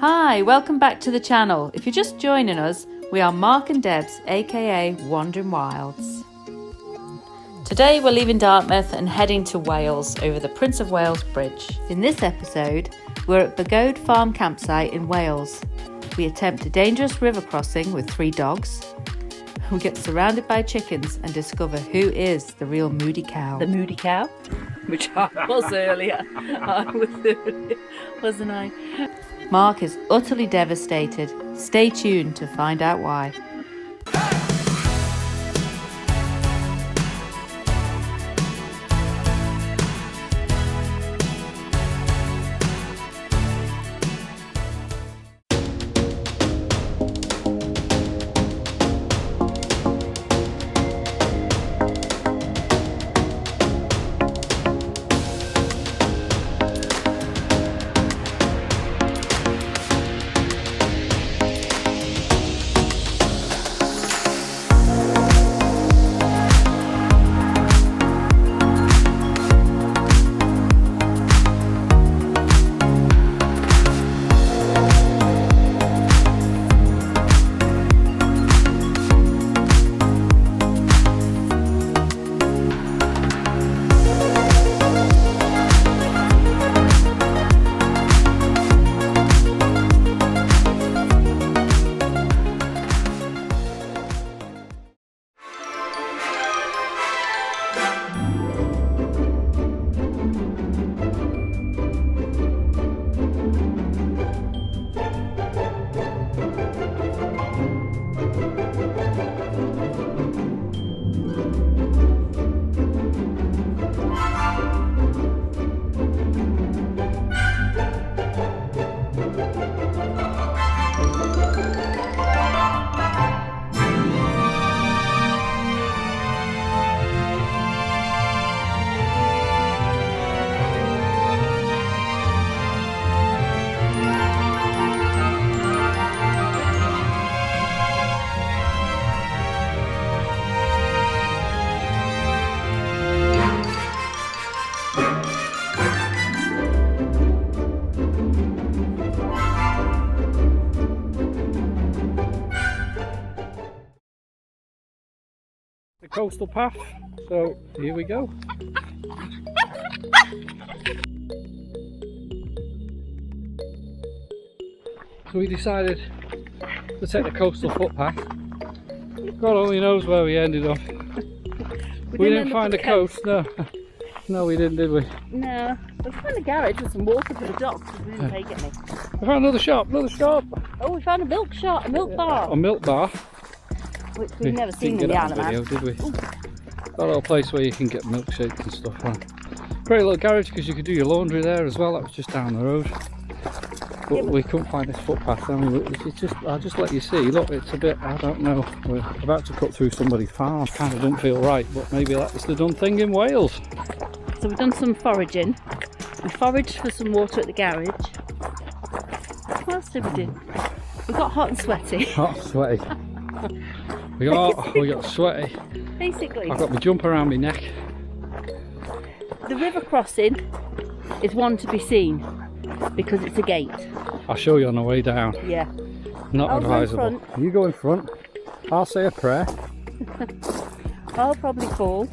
Hi, welcome back to the channel. If you're just joining us, we are Mark and Debs, aka Wanderin Wilds. Today we're leaving Dartmouth and heading to Wales over the Prince of Wales Bridge. In this episode, we're at Bargoed Farm campsite in Wales. We attempt a dangerous river crossing with 3 dogs. We get surrounded by chickens and discover who is the real moody cow. The moody cow? Which I was earlier. I was earlier, wasn't I? Mark is utterly devastated. Stay tuned to find out why. The coastal path, so here we go. So we decided to take the coastal footpath. God only knows where we ended up. We didn't find the coast, no. No, we didn't, did we? No, we found a garage with some water for the dogs, but we didn't take any. We found another shop, Oh, we found a milk shop, a milk bar. A milk bar. Which we've never seen in the Isle of Man. Did we? That little place where you can get milkshakes and stuff. Great little garage because you could do your laundry there as well. That was just down the road. But we couldn't find this footpath. I mean, I'll just let you see. Look, it's a bit, I don't know. We're about to cut through somebody's farm. Kind of don't feel right, but maybe that's the done thing in Wales. So we've done some foraging. We foraged for some water at the garage. What else did we do? We got hot and sweaty. Hot and sweaty. We got sweaty. Basically, I've got my jumper around my neck. The river crossing is one to be seen because it's a gate. I'll show you on the way down. Yeah. Not I'll advisable. go in front. You go in front. I'll say a prayer. I'll probably fall.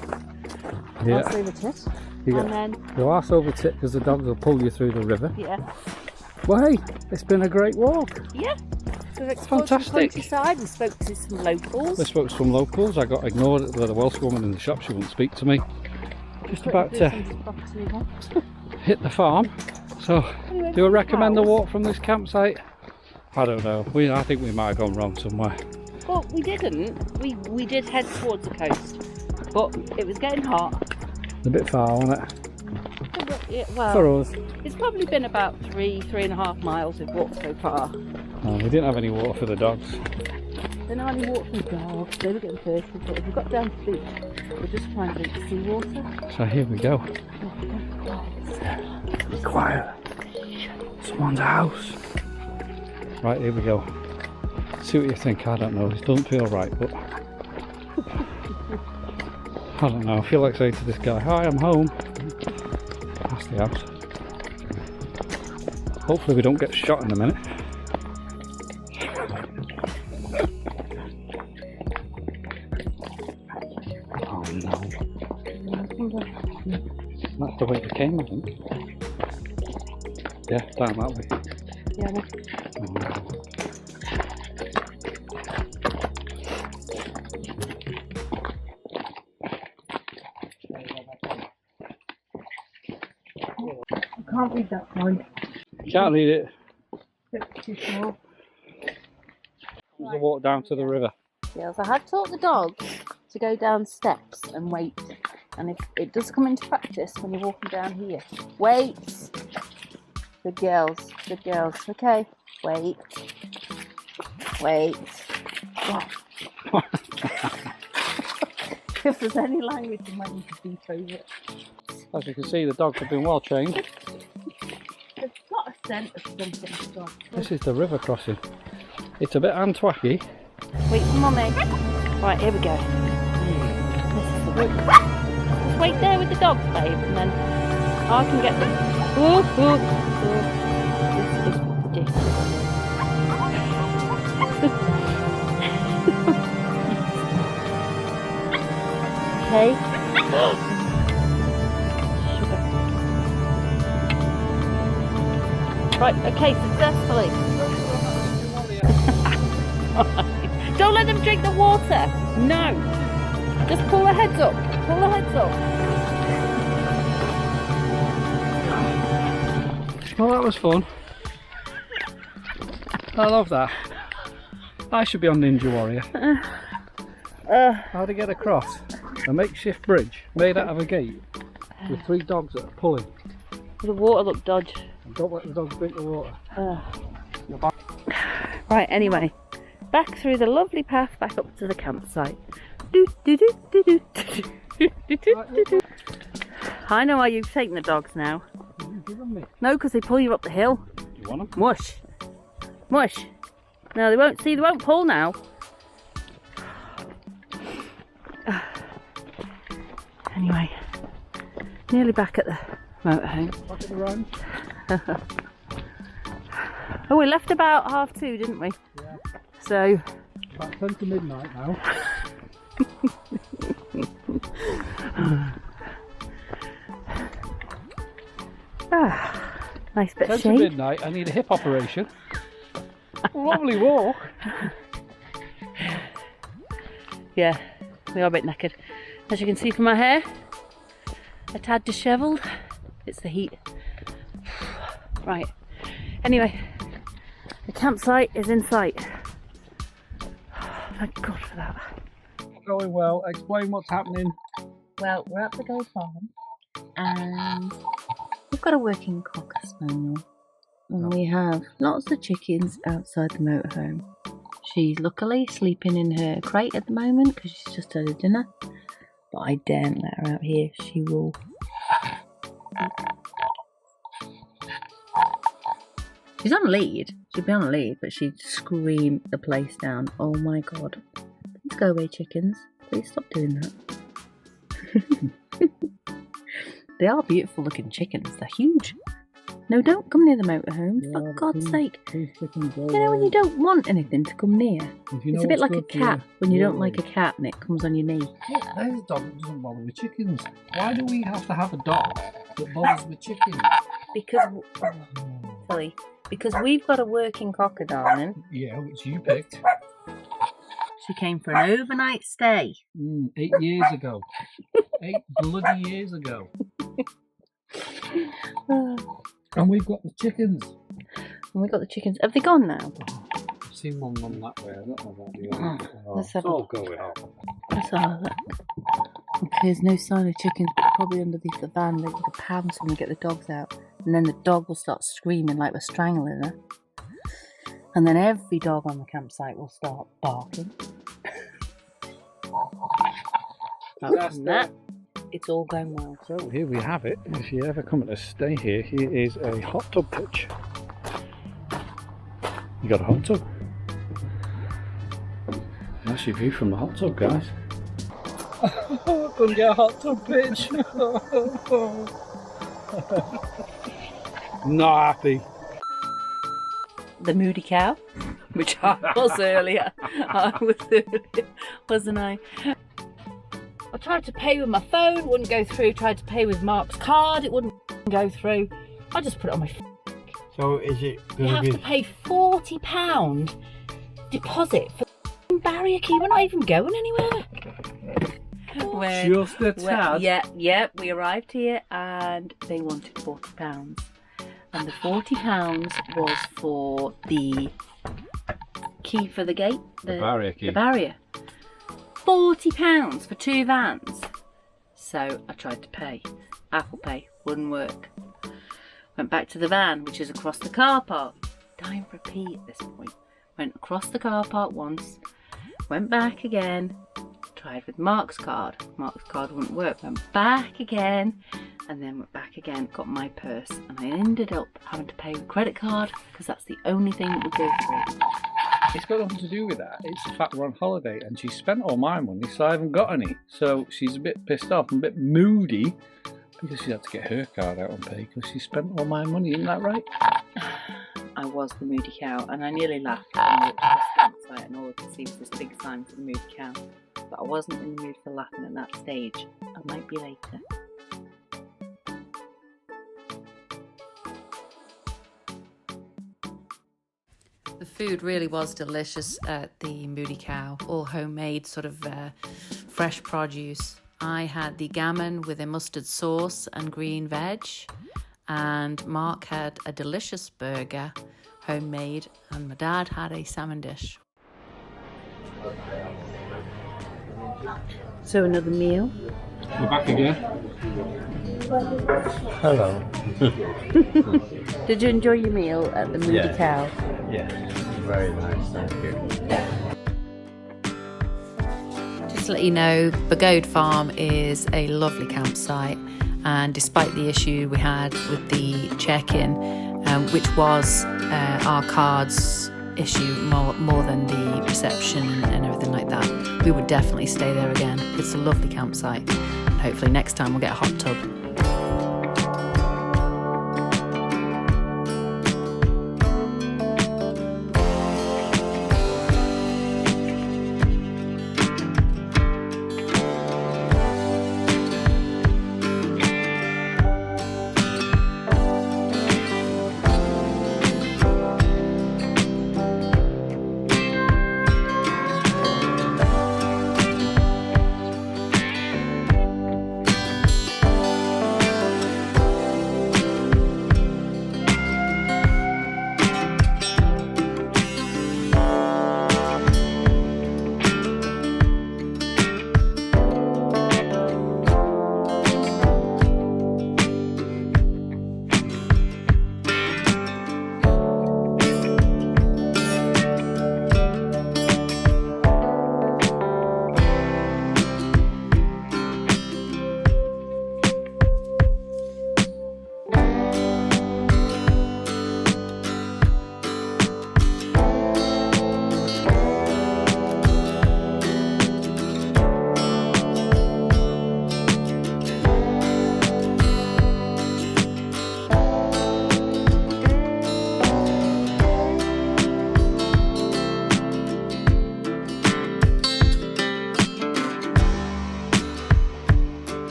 Yeah. I'll say the tit. You And get then, your arse over tit because the dogs will pull you through the river. yeah. Well, hey, it's been a great walk. Yeah. So we've explored some countryside. We spoke to some locals. I spoke to some locals. I got ignored with a Welsh woman in the shop. She wouldn't speak to me. Just about to hit the farm. So, Anyway, do you recommend the house. walk from this campsite? I don't know. I think we might have gone wrong somewhere. Well, we didn't. We did head towards the coast, but it was getting hot. A bit far, wasn't it? Yeah, well, For us. it's probably been about 3.5 miles we've walked so far. Oh, we didn't have any water for the dogs. Then I only walked with dogs. They were getting thirsty, but if we got down to the beach, we're just trying to drink seawater. So here we go. Be quiet. Someone's house. Right, here we go. See what you think. I don't know. This doesn't feel right, but I don't know. I feel like saying to this guy, "Hi, I'm home." That's the house. Hopefully we don't get shot in a minute. the way we came, I think. Yeah, down that way. Yeah. I can't read that sign. You can't read it. It's too small. There's a walk down to the river. Yes, I had taught the dogs to go down steps and wait. And if it does come into practice when you're walking down here, wait. Good girls, good girls. Okay, wait. Wait. Yeah. If there's any language, you might need to beat over it. As you can see, the dogs have been well trained. They've got a scent of something. This is the river crossing. It's a bit antwacky. Wait for mummy. Right, here we go. This is the route. Just wait there with the dogs, babe, and then I can get them. Ooh, ooh, ooh. This is ridiculous. Okay. Right, okay, successfully. Don't let them drink the water. No. Just pull their heads up. Pull their heads up. Well, that was fun. I love that. I should be on Ninja Warrior. How to get across a makeshift bridge made out of a gate with 3 dogs that are pulling. The water looked dodgy. Don't let the dogs drink the water. Right, anyway. Back through the lovely path back up to the campsite. I know why you've taken the dogs now. No, because they pull you up the hill. You want them? Mush. Mush. No, they won't. See, they won't pull now. Anyway, nearly back at the motorhome. Back at the run. Oh, we left about 2:30, didn't we? Yeah. So. About 10 to midnight now. Nice bit 10 of to shade. midnight, I need a hip operation. Lovely walk. Yeah, we are a bit knackered. As you can see from my hair, a tad dishevelled. It's the heat. Right. Anyway, the campsite is in sight. Thank God for that. Going well. Explain what's happening. Well, we're at the goat farm and we've got a working cocker spaniel. And we have lots of chickens outside the motorhome. She's luckily sleeping in her crate at the moment because she's just had her dinner. But I daren't let her out here. She will. She's on a lead. She'd be on a lead, but she'd scream the place down. Oh my God. Please go away, chickens. Please stop doing that. They are beautiful looking chickens. They're huge. No, don't come near the motorhome. Yeah, For God's sake. Please chickens go You know when you don't want anything to come near? It's a bit like a cat when you don't like a cat and it comes on your knee. Look, there's a dog that doesn't bother with chickens. Why do we have to have a dog that bothers with chickens? Because we've got a working cocker, darling. Yeah, which you picked. She came for an overnight stay. 8 years ago. 8 bloody years ago. And we've got the chickens. And we've got the chickens. Have they gone now? I've seen one run that way. I don't know about the other. Let's have it's all going on. Let's have a look. Okay, there's no sign of chickens, but probably underneath the van. They would have pounced when we get the dogs out. And then the dog will start screaming like we're strangling her. And then every dog on the campsite will start barking. Other than that, it's all going well. So here we have it. If you ever come to stay here, here is a hot tub pitch. You got a hot tub. That's your view from the hot tub, guys. Couldn't get a hot tub pitch. Not happy. The moody cow, which I was earlier. I was earlier, wasn't I? I tried to pay with my phone, it wouldn't go through. Tried to pay with Mark's card, it wouldn't go through. I just put it on my So is it You have to pay £40 deposit for the barrier key. We're not even going anywhere. Just a tad. Yeah, we arrived here and they wanted £40. And the £40 was for the key for the gate. The barrier key. The barrier. £40 for 2 vans. So I tried to pay. Apple Pay wouldn't work. Went back to the van, which is across the car park. Time repeat at this point. Went across the car park once. Went back again. Tried with Mark's card. Mark's card wouldn't work. Went back again. And then went back again. Got my purse. And I ended up having to pay with credit card because that's the only thing that would go through. It's got nothing to do with that. It's the fact we're on holiday and she spent all my money, so I haven't got any. So she's a bit pissed off and a bit moody because she had to get her card out and pay because she spent all my money. Isn't that right? I was the moody cow, and I nearly laughed when I looked at this campsite and all I could see was this big sign for the moody cow. But I wasn't in the mood for laughing at that stage. I might be later. The food really was delicious at the Moody Cow, all homemade, sort of fresh produce. I had the gammon with a mustard sauce and green veg, and Mark had a delicious burger, homemade, and my dad had a salmon dish. So another meal. We're back again. Hello. Did you enjoy your meal at the Moody Cow? Yeah, very nice, thank you. Just to let you know, Bargoed Farm is a lovely campsite, and despite the issue we had with the check-in, which was our cards issue more than the reception and everything like that, we would definitely stay there again. It's a lovely campsite, and hopefully next time we'll get a hot tub.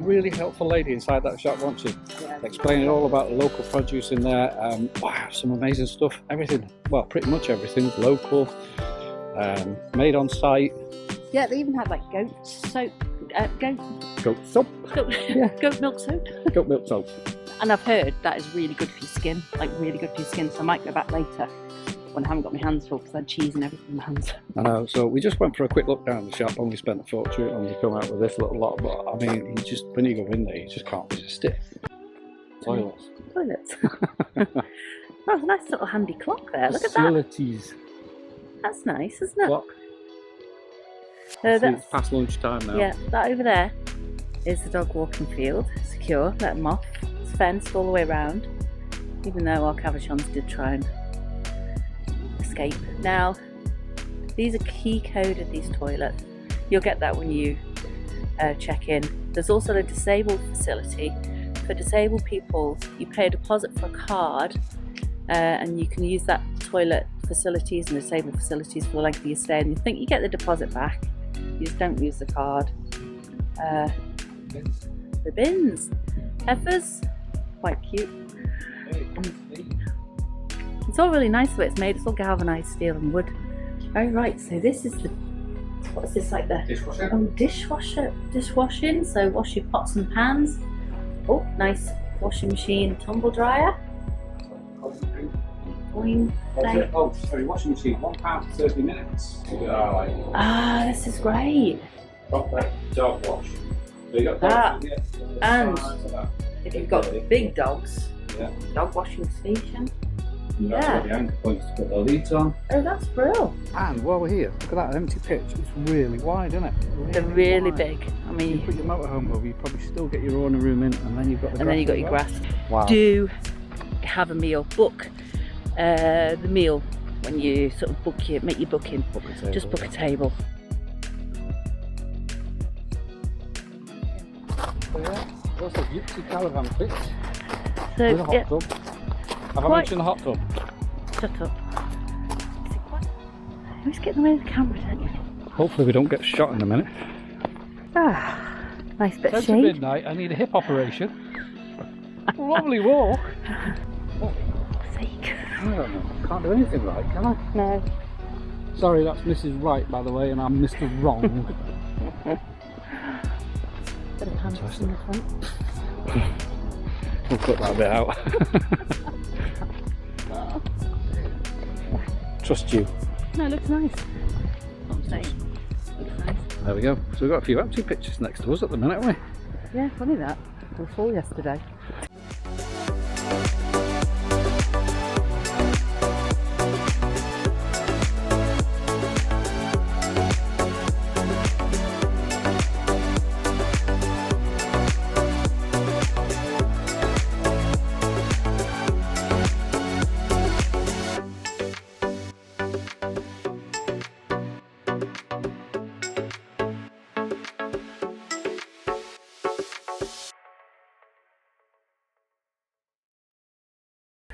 Really helpful lady inside that shop, wasn't she? Yeah. Explaining all about the local produce in there. Wow, some amazing stuff. Everything, well, pretty much everything local, made on site. Yeah, they even had like goat soap, Goat soap. Yeah. goat milk soap. Goat milk soap. And I've heard that is really good for your skin, like really good for your skin. So I might go back later when I haven't got my hands full because I had cheese and everything in my hands. I know, so we just went for a quick look down the shop and we spent a fortune and we come out with this little lot. But I mean, you just, when you go in there, you just can't resist it. Toilets. Toilets. Oh, a nice little handy clock there. Look at that. Facilities. That's nice, isn't it? Clock. That's, It's past lunchtime now. yeah, that over there is the dog walking field. Secure, let them off. It's fenced all the way around, even though our Cavachons did try and escape. Now, these are key coded, these toilets. You'll get that when you check in. There's also a disabled facility. For disabled people, you pay a deposit for a card, and you can use that toilet facilities and disabled facilities for the length of your stay, and you think you get the deposit back. You just don't use the card. The bins, heifers, quite cute. It's all really nice the way it's made. It's all galvanised steel and wood. Oh right, so this is the, what's this, like the dishwashing. So wash your pots and pans. Oh, nice washing machine, tumble dryer. Oh, sorry, washing machine, £1 for 30 minutes. Ah, this is great. Proper dog wash. So you got That, dogs, and if you've got big dogs, yeah, dog washing station. that's Yeah. got the anchor points to put the leads on. Oh, that's brilliant. And while we're here, look at that empty pitch. It's really wide, isn't it? They're really wide. big. I If you mean, put your motorhome over, you probably still get your owner room in, and then you've got the and then you got as your well. grass. Wow. Do have a meal. Book the meal when you sort of book your, make your booking. Book a table, Just book a yeah. table. So yeah, there's a gypsy caravan pitch So with a hot yeah, tub. Have I Quite- mentioned the hot tub? shut up. Who's getting away with the camera, don't you? Hopefully we don't get shot in a minute. Ah, nice bit 10 of to shade. midnight, I need a hip operation. Lovely walk. Sake. I don't know, can't do anything right, can I? No. Sorry, that's Mrs. Right, by the way, and I'm Mr. Wrong. Bit of hammocks in the front. We'll cut that bit out. Trust you. No, it looks nice. Looks nice. There we go. So we've got a few empty pitches next to us at the minute, haven't we? Yeah, funny that. We were full yesterday.